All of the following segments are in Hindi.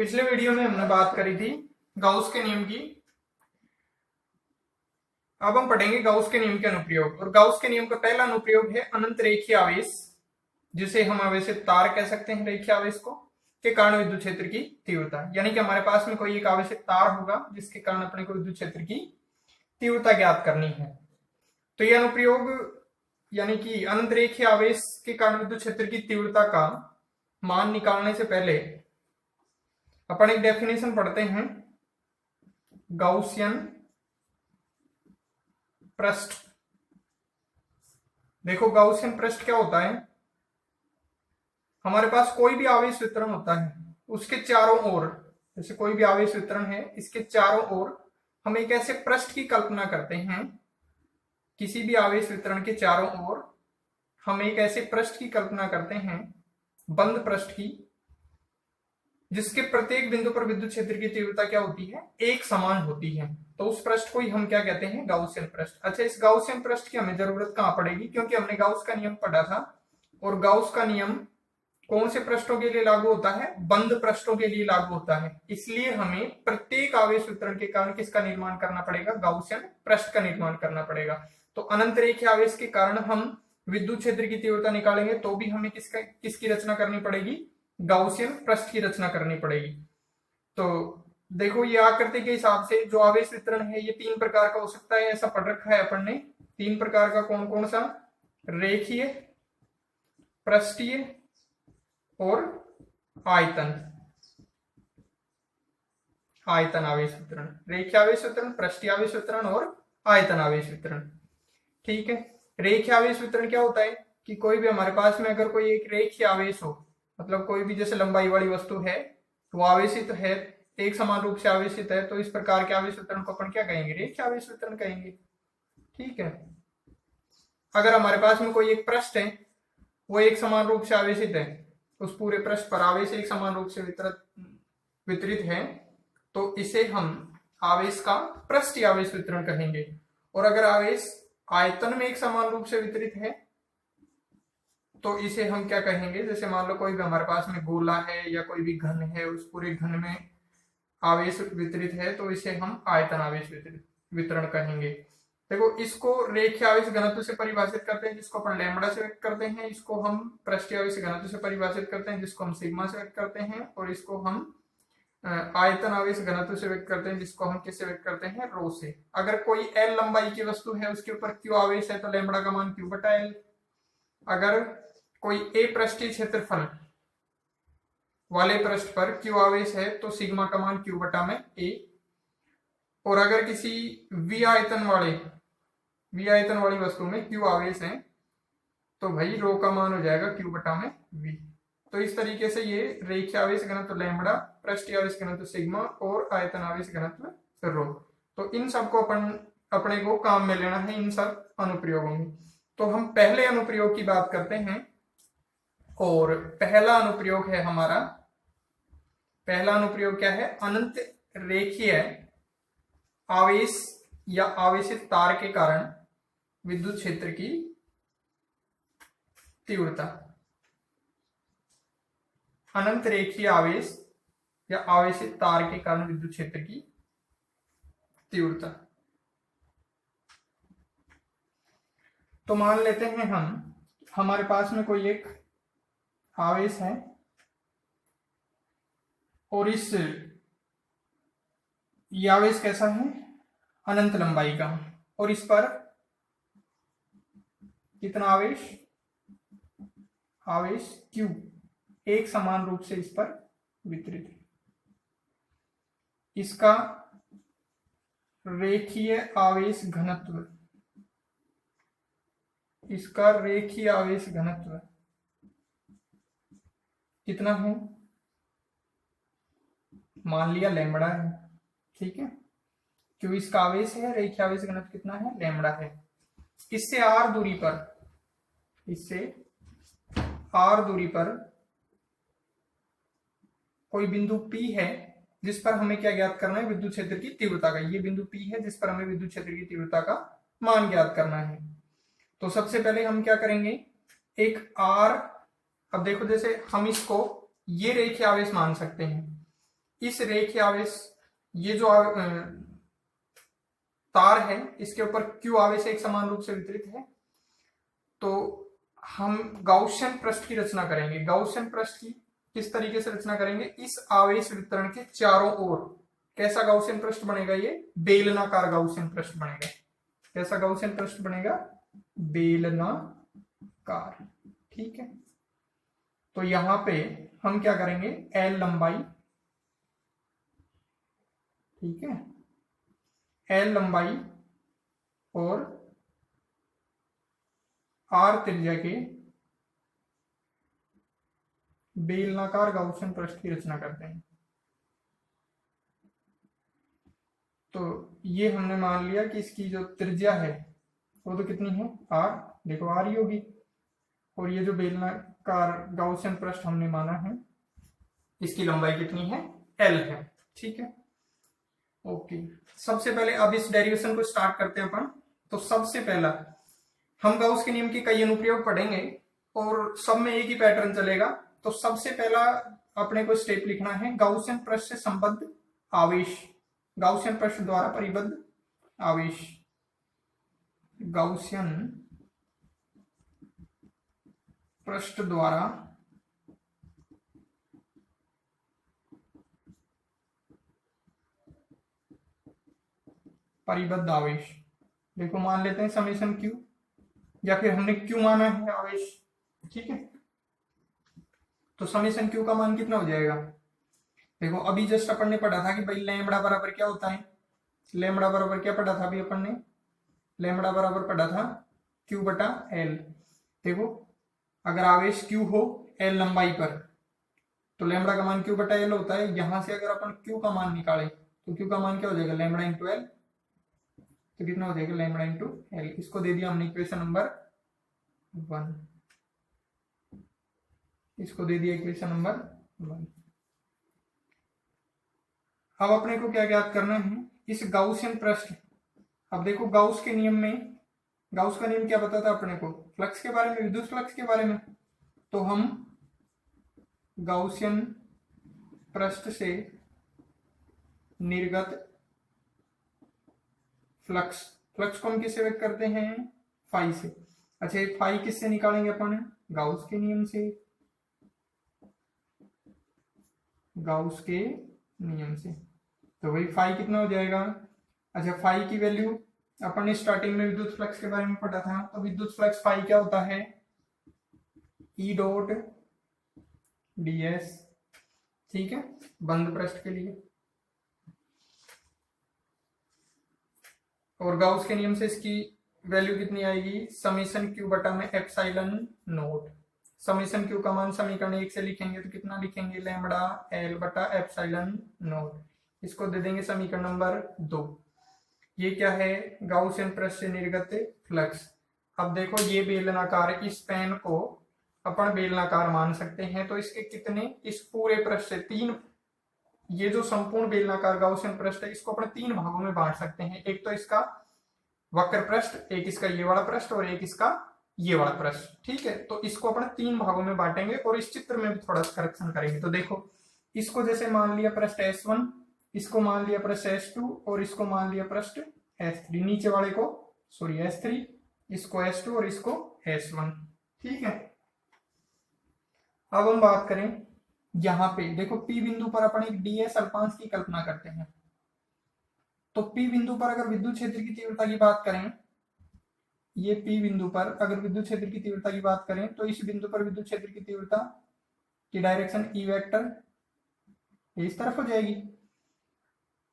पिछले वीडियो में हमने बात करी थी गाउस के नियम की। अब हम पढ़ेंगे गाउस के नियम के अनुप्रयोग। और गाउस के नियम का पहला अनुप्रयोग है अनंत रेखीय आवेश, जिसे हम आवेशित तार कह सकते हैं, रेखीय आवेश को, के कारण विद्युत क्षेत्र की तीव्रता। यानी कि हमारे पास में कोई एक आवेशित तार होगा जिसके कारण अपने को विद्युत क्षेत्र की तीव्रता ज्ञात करनी है। तो यह अनुप्रयोग यानी कि अनंत रेखीय आवेश के कारण विद्युत क्षेत्र की तीव्रता का मान निकालने से पहले अपन एक डेफिनेशन पढ़ते हैं, गाउसियन पृष्ठ। देखो गाउसियन पृष्ठ क्या होता है। हमारे पास कोई भी आवेश वितरण होता है, उसके चारों ओर, जैसे कोई भी आवेश वितरण है, इसके चारों ओर हम एक ऐसे पृष्ठ की कल्पना करते हैं। किसी भी आवेश वितरण के चारों ओर हम एक ऐसे पृष्ठ की कल्पना करते हैं, बंद पृष्ठ की, जिसके प्रत्येक बिंदु पर विद्युत क्षेत्र की तीव्रता क्या होती है, एक समान होती है। तो उस पृष्ठ को ही हम क्या कहते हैं, गाउसियन पृष्ठ। अच्छा, इस गाउसियन पृष्ठ की हमें जरूरत कहां पड़ेगी, क्योंकि हमने गाउस का नियम पढ़ा था। और गाउस का नियम कौन से पृष्ठों के लिए लागू होता है, बंद पृष्ठों के लिए लागू होता है। इसलिए हमें प्रत्येक आवेश वितरण के कारण किसका निर्माण करना पड़ेगा, गाउसियन पृष्ठ का निर्माण करना पड़ेगा। तो अनंत रेखीय आवेश के कारण हम विद्युत क्षेत्र की तीव्रता निकालेंगे तो भी हमें किसकी रचना करनी पड़ेगी, गाउसियन पृष्ठ की रचना करनी पड़ेगी। तो देखो, ये आकृति के हिसाब से जो आवेश वितरण है ये तीन प्रकार का हो सकता है, ऐसा पढ़ रखा है अपन ने। तीन प्रकार का कौन कौन सा, रेखीय, पृष्ठीय और आयतन। आयतन आवेश वितरण, रेखीय आवेश वितरण, पृष्ठीय आवेश वितरण और आयतन आवेश वितरण। ठीक है। रेखीय आवेश वितरण क्या होता है कि कोई भी हमारे पास में अगर कोई एक रेखीय आवेश हो, मतलब कोई भी जैसे लंबाई वाली वस्तु है, वो आवेशित है, एक समान रूप से आवेशित है, तो इस प्रकार के आवेश वितरण को अपन क्या कहेंगे, रेखीय आवेश वितरण कहेंगे। ठीक है। अगर हमारे पास में कोई एक पृष्ठ है, वो एक समान रूप से आवेशित है, उस पूरे पृष्ठ पर आवेश एक समान रूप से वितरित है, तो इसे हम आवेश का पृष्ठीय आवेश वितरण कहेंगे। और अगर आवेश आयतन में एक समान रूप से वितरित है तो इसे हम क्या कहेंगे, जैसे मान लो कोई भी हमारे पास में गोला है या कोई भी घन है, उस पूरे घन में आवेश वितरित है, तो इसे हम आयतन आवेश वितरण कहेंगे। देखो, इसको रेखीय आवेश घनत्व से परिभाषित करते हैं, जिसको अपन लैम्बडा से व्यक्त करते हैं। इसको हम पृष्ठीय आवेश घनत्व से परिभाषित करते हैं, जिसको हम सिग्मा से व्यक्त करते हैं। और इसको हम आयतन आवेश घनत्व से व्यक्त करते हैं, जिसको हम किससे व्यक्त करते हैं, रो से। अगर कोई एल लंबाई की वस्तु है, उसके ऊपर क्यू आवेश है, तो लैम्बडा का मान क्यू बटा एल। अगर कोई ए पृष्ठीय क्षेत्रफल वाले पृष्ठ पर क्यू आवेश है, तो सिग्मा का मान क्यू बटा में ए। और अगर किसी वी आयतन वाली वस्तु में क्यू आवेश है, तो भाई रो का मान हो जाएगा क्यू बटा में वी। तो इस तरीके से ये रेखीय आवेश घनत्व लैम्बडा, पृष्ठीय आवेश घनत्व सिग्मा और आयतन आवेश घनत्व रो। तो इन सबको अपने को काम में लेना है, इन सब अनुप्रयोगों में। तो हम पहले अनुप्रयोग की बात करते हैं। और पहला अनुप्रयोग है हमारा, पहला अनुप्रयोग क्या है, अनंत रेखीय आवेश या आवेशित तार के कारण विद्युत क्षेत्र की तीव्रता। अनंत रेखीय आवेश या आवेशित तार के कारण विद्युत क्षेत्र की तीव्रता। तो मान लेते हैं हमारे पास में कोई एक आवेश है और ये आवेश कैसा है, अनंत लंबाई का, और इस पर कितना आवेश Q एक समान रूप से इस पर वितरित है। इसका रेखीय आवेश घनत्व, कितना है, मान लिया लैम्बडा है। ठीक है, क्यों इसका आवेश है, रेखीय आवेश घनत्व कितना है, लैम्बडा है। इससे आर दूरी पर कोई बिंदु P है, जिस पर हमें क्या ज्ञात करना है, विद्युत क्षेत्र की तीव्रता का। ये बिंदु P है जिस पर हमें विद्युत क्षेत्र की तीव्रता का मान ज्ञात करना है। तो सबसे पहले हम क्या करेंगे, एक R, अब देखो जैसे हम इसको ये रेखीय आवेश मान सकते हैं, इस रेखीय आवेश, ये जो तार है इसके ऊपर Q आवेश एक समान रूप से वितरित है, तो हम गाउसियन पृष्ठ की रचना करेंगे। गाउसियन पृष्ठ की किस तरीके से रचना करेंगे? इस आवेश वितरण के चारों ओर कैसा गाउसियन पृष्ठ बनेगा? ये बेलनाकार गाउसियन पृष्ठ बनेगा। कैसा गाउसियन पृष्ठ बनेगा? बेलनाकार। ठीक है, तो यहां पे हम क्या करेंगे? L लंबाई, ठीक है, L लंबाई और R त्रिज्या के बेलनाकार गाउसियन पृष्ठ की रचना करते हैं। तो ये हमने मान लिया कि इसकी जो त्रिज्या है वो तो कितनी है? R, देखो R ही होगी, और ये जो बेलनाकार गाउसियन पृष्ठ हमने माना है इसकी लंबाई कितनी है? L है। ठीक है, ओके। सबसे पहले अब इस डेरिवेशन को स्टार्ट करते हैं अपन। तो सबसे पहला हम गाउस के नियम के कई अनुप्रयोग पढ़ेंगे और सब में एक ही पैटर्न चलेगा। तो सबसे पहला अपने को स्टेप लिखना है गाउसियन पृष्ठ से संबद्ध आवेश, गाउसियन पृष्ठ द्वारा परिबद्ध आवेश, गाउसियन पृष्ठ द्वारा परिबद्ध आवेश। देखो मान लेते हैं समेशन Q, या फिर हमने Q माना है आवेश। ठीक है, तो समेशन Q का मान कितना हो जाएगा? देखो अभी जस्ट अपन ने पढ़ा था कि भाई लैम्बडा बराबर क्या होता है? लैम्बडा बराबर क्या पढ़ा था अभी अपन ने? लैम्बडा बराबर पढ़ा था Q बटा L। देखो अगर आवेश Q हो L लंबाई पर, तो लैम्बडा का मान Q बटा L होता है। यहां से अगर अपन Q का मान निकाले तो Q का मान क्या हो जाएगा? Lambda into L। तो कितना हो जाएगा? Lambda into L। इसको दे दिया हमने इक्वेशन नंबर 1, इसको दे दिया इक्वेशन नंबर 1। अब अपने को क्या ज्ञात करना है? इस गाउसियन पृष्ठ। अब देखो गाउस के नियम में, गाउस का नियम क्या बताता अपने को? फ्लक्स के बारे में, विद्युत फ्लक्स के बारे में। तो हम गाउसियन पृष्ठ से निर्गत फ्लक्स, फ्लक्स को हम किससे व्यक्त करते हैं? फाई से। अच्छा, ये फाई किससे निकालेंगे अपन? गाउस के नियम से, गाउस के नियम से। तो वही फाई कितना हो जाएगा? अच्छा, फाई की वैल्यू अपन ने स्टार्टिंग में विद्युत फ्लक्स के बारे में पढ़ा था। तो विद्युत फ्लक्स फाई क्या होता है? ई डॉट ds। ठीक है, बंद पृष्ठ के लिए। और गाउस के नियम से इसकी वैल्यू कितनी आएगी? समीशन Q बटा में एप्सिलॉन नोट। समीशन Q का मान समीकरण 1 से लिखेंगे तो कितना लिखेंगे? लैम्बडा L बटा एप्सिलॉन नोट। इसको दे देंगे समीकरण नंबर 2। ये क्या है? गाउसियन पृष्ठ से निर्गत फ्लक्स। अब देखो ये बेलनाकार, इस पेन को अपन बेलनाकार मान सकते हैं। तो इसके कितने? इस पूरे पृष्ठ से 3, ये जो संपूर्ण बेलनाकार गाउसियन पृष्ठ है इसको अपन 3 भागों में बांट सकते हैं। एक तो इसका वक्र पृष्ठ, एक इसका ये वाला पृष्ठ, और एक इसका ये वाला पृष्ठ। ठीक है, तो इसको अपन 3 भागों में बांटेंगे और इस चित्र में भी थोड़ा करेक्शन करेंगे। तो देखो इसको जैसे मान लिया पृष्ठ S1, इसको मान लिया पृष्ठ S2 और इसको मान लिया पृष्ठ S3। नीचे वाले को सॉरी S3, इसको S2 और इसको S1। ठीक है, अब हम बात करें यहां पे। देखो P बिंदु पर अपन एक ds अल्पांश की कल्पना करते हैं। तो P बिंदु पर अगर विद्युत क्षेत्र की तीव्रता की बात करें, ये P बिंदु पर अगर विद्युत क्षेत्र की तीव्रता की बात करें, तो इस बिंदु पर विद्युत क्षेत्र की तीव्रता की डायरेक्शन E वेक्टर इस तरफ हो जाएगी।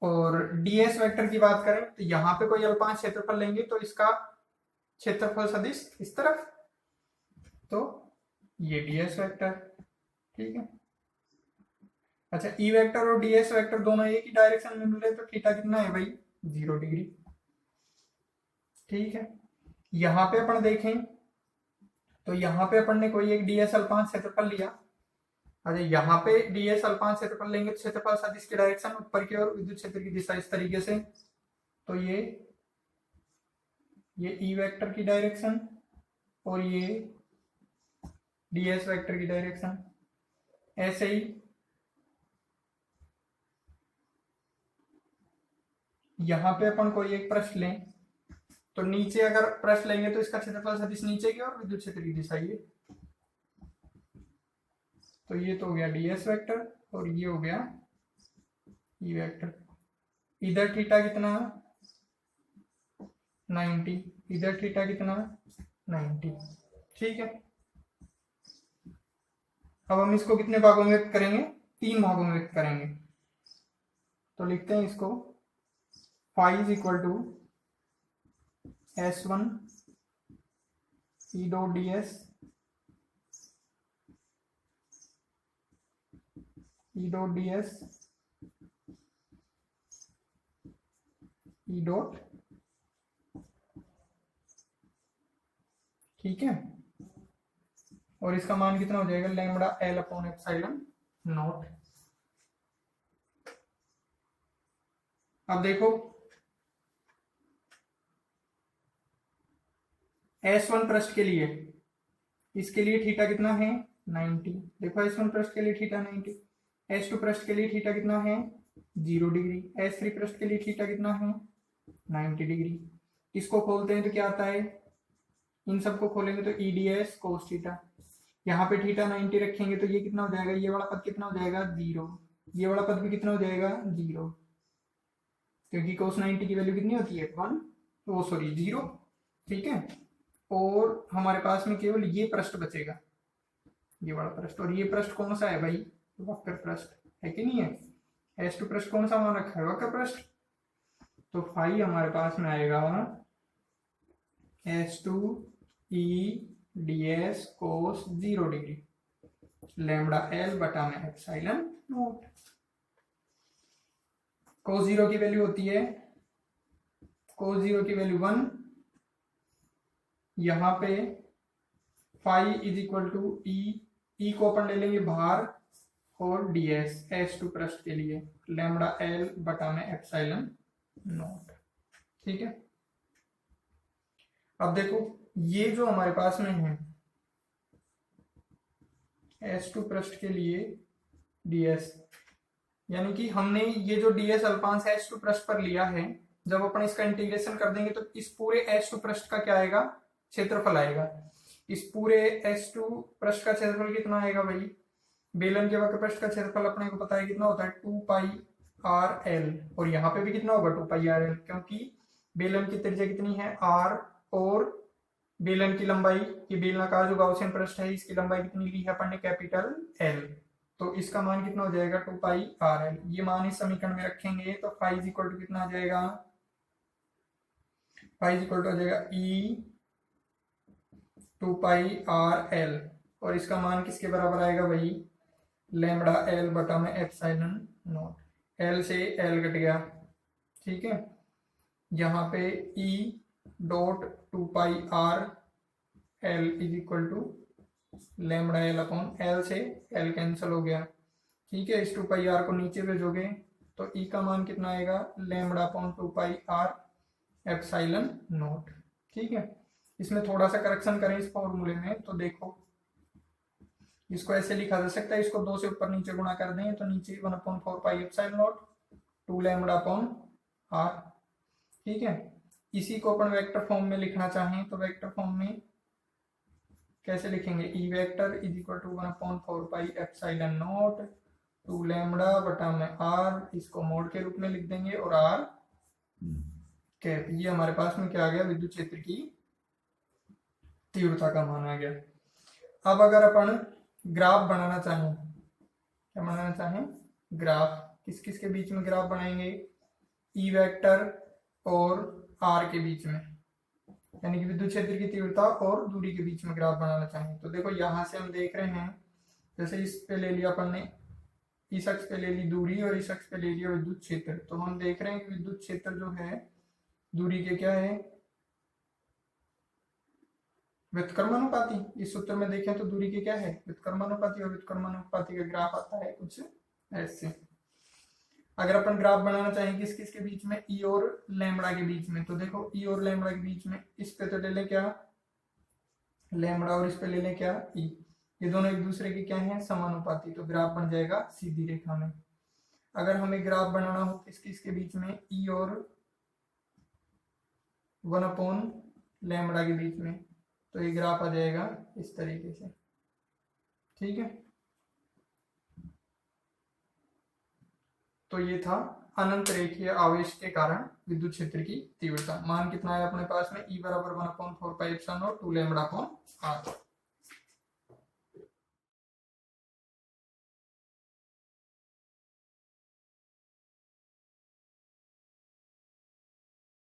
और ds वेक्टर की बात करें तो यहां पे कोई अल्पांश क्षेत्रफल लेंगे तो इसका क्षेत्रफल सदिश इस तरफ, तो ये ds वेक्टर। ठीक है, अच्छा E वेक्टर और ds वेक्टर दोनों एक ही डायरेक्शन में मिल रहे, तो थीटा कितना है भाई? 0 डिग्री। ठीक है, यहां पे अपन देखें तो यहां पे अपन ने कोई एक ds अल्पांश क्षेत्रफल लिया। अच्छा, यहाँ पे ds अल्पांश क्षेत्रफल लेंगे तो क्षेत्रफल सदिश की डायरेक्शन ऊपर की ओर, विद्युत क्षेत्र की दिशा इस तरीके से। तो ये E वेक्टर की डायरेक्शन और ये ds वेक्टर की डायरेक्शन। ऐसे ही यहाँ पे अपन कोई एक पृष्ठ लें, तो नीचे अगर पृष्ठ लेंगे तो इसका क्षेत्रफल सदिश नीचे की और विद्युत क्षेत्र की दिशा ये, तो ये तो हो गया ds वेक्टर और ये हो गया ई वेक्टर। इधर थीटा कितना 90, इधर थीटा कितना 90, ठीक है। अब हम इसको कितने भागों में व्यक्त करेंगे, 3 भागों में व्यक्त करेंगे। तो लिखते हैं इसको phi is equal to S1 E dot ds E dot ds E dot, ठीक है। और इसका मान कितना हो जाएगा lambda L upon epsilon naught. अब देखो S1 पृष्ठ के लिए, इसके लिए थीटा कितना है 90, देखो S1 पृष्ठ के लिए थीटा 90, S2 पृष्ठ के लिए थीटा कितना है 0 डिग्री, S3 पृष्ठ के लिए थीटा कितना है 90 डिग्री। इसको खोलते हैं तो क्या आता है, इन सबको खोलेंगे तो EDS कोस थीटा, यहाँ पे थीटा 90 रखेंगे तो ये कितना हो जाएगा, ये वाला पद कितना हो जाएगा 0, ये वाला पद भी कितना हो जाएगा 0, क्योंकि कोस 90 की वैल्यू कितनी होती है 1, वो सॉरी 0, ठीक है। और हमारे पास में केवल ये पृष्ठ बचेगा, ये वाला पृष्ठ, और ये पृष्ठ कौन सा है भाई, वक्र पृष्ठ है कि नहीं है। S2 पृष्ठ कौन सा मान रखा है, वक्र पृष्ठ, तो फाई हमारे पास में आएगा S2 E ds कोस 0 डिग्री लैम्बडा L बटा में एप्सिलॉन नॉट। कोस 0 की वैल्यू होती है, कोस 0 की वैल्यू 1, यहाँ पे फाई इज इक्वल टू ई को अपन ले लेंगे बाहर और ds S2 पृष्ठ के लिए लैम्बडा L बटा में एप्सिलॉन नॉट, ठीक है। अब देखो ये जो हमारे पास में है S2 पृष्ठ के लिए ds, यानी कि हमने ये जो ds अल्पांश S2 पृष्ठ पर लिया है, जब अपन इसका इंटीग्रेशन कर देंगे तो इस पूरे S2 पृष्ठ का क्या आएगा, क्षेत्रफल आएगा। इस पूरे S2 पृष्ठ का क्षेत्रफल कितना आएगा भाई, बेलन के वक्र पृष्ठ का क्षेत्रफल अपने को पता है कितना होता है 2 पाई RL, और यहाँ पे भी कितना होगा 2 पाई RL, क्योंकि बेलन की त्रिज्या कितनी है R, और बेलन की लंबाई, ये बेलनाकार जो गाउसियन पृष्ठ है इसकी लंबाई कितनी ली है अपन ने कैपिटल L, तो इसका मान कितना हो जाएगा 2 पाई RL। ये मान इस समीकरण में रखेंगे तो फाई इज इक्वल टू कितना आ जाएगा, फाई इज इक्वल टू आ जाएगा E 2 पाई RL, और इसका मान किसके बराबर आएगा भाई, लैम्बडा L बटा में एप्सिलॉन नॉट, L से L कट गया, ठीक है। यहाँ पे E dot 2 pi RL is equal to lambda L upon L से L कैंसिल हो गया, ठीक है। इस 2 पाई R को नीचे भेजोगे तो E का मान कितना आएगा lambda upon 2 pi R epsilon not, ठीक है। इसमें थोड़ा सा करेक्शन करें इस फॉर्मूले में, तो देखो इसको ऐसे लिखा जा सकता है, इसको 2 से ऊपर नीचे गुणा कर दें तो नीचे 1/4 pi epsilon naught 2 lambda upon R, ठीक है। इसी को अपन वेक्टर फॉर्म में लिखना चाहें तो वेक्टर फॉर्म में कैसे लिखेंगे, E vector is equal to 1/4 pi epsilon naught 2 lambda बटा में R, इसको मोड के रूप में लिख देंगे, और R कैप, ये हमारे पास में क्या आ गया, विद्युत क्षेत्र की तीव्रता का मान आ गया। अब अगर अपन ग्राफ बनाना चाहें, क्या बनाना चाहें, ग्राफ, किस किस के बीच में ग्राफ बनाएंगे, ई वेक्टर और R के बीच में, यानी कि विद्युत क्षेत्र की तीव्रता और दूरी के बीच में ग्राफ बनाना चाहें, तो देखो यहां से हम देख रहे हैं, जैसे इस पे ले लिया अपन ने, इस अक्ष पे ले ली दूरी और इस अक्ष पे ले लिया विद्युत क्षेत्र, तो हम देख रहे हैं कि विद्युत क्षेत्र जो है दूरी के क्या है, व्युत्क्रमानुपाती। इस सूत्र में देखें तो दूरी के क्या है व्युत्क्रमानुपाती, और व्युत्क्रमानुपाती का ग्राफ आता है कुछ ऐसे। अगर अपन ग्राफ बनाना चाहें किस किस के बीच में, ई और लैम्बडा के बीच में, तो देखो ई और लैम्बडा के बीच में, इस पे तो ले लें क्या लैम्बडा और इस पे ले लें क्या ई, ये दोनों एक दूसरे के क्या हैं समानुपाती, तो ग्राफ बन जाएगा सीधी रेखा में। अगर हमें ग्राफ बनाना हो किस किस के बीच में, ई और 1/λ के बीच में, तो ये ग्राफ आ जाएगा इस तरीके से। ठीक है, तो ये था अनंत रेखीय आवेश के कारण विद्युत क्षेत्र की तीव्रता। मान कितना है अपने पास में, E = 1/4πε0 2λ/r।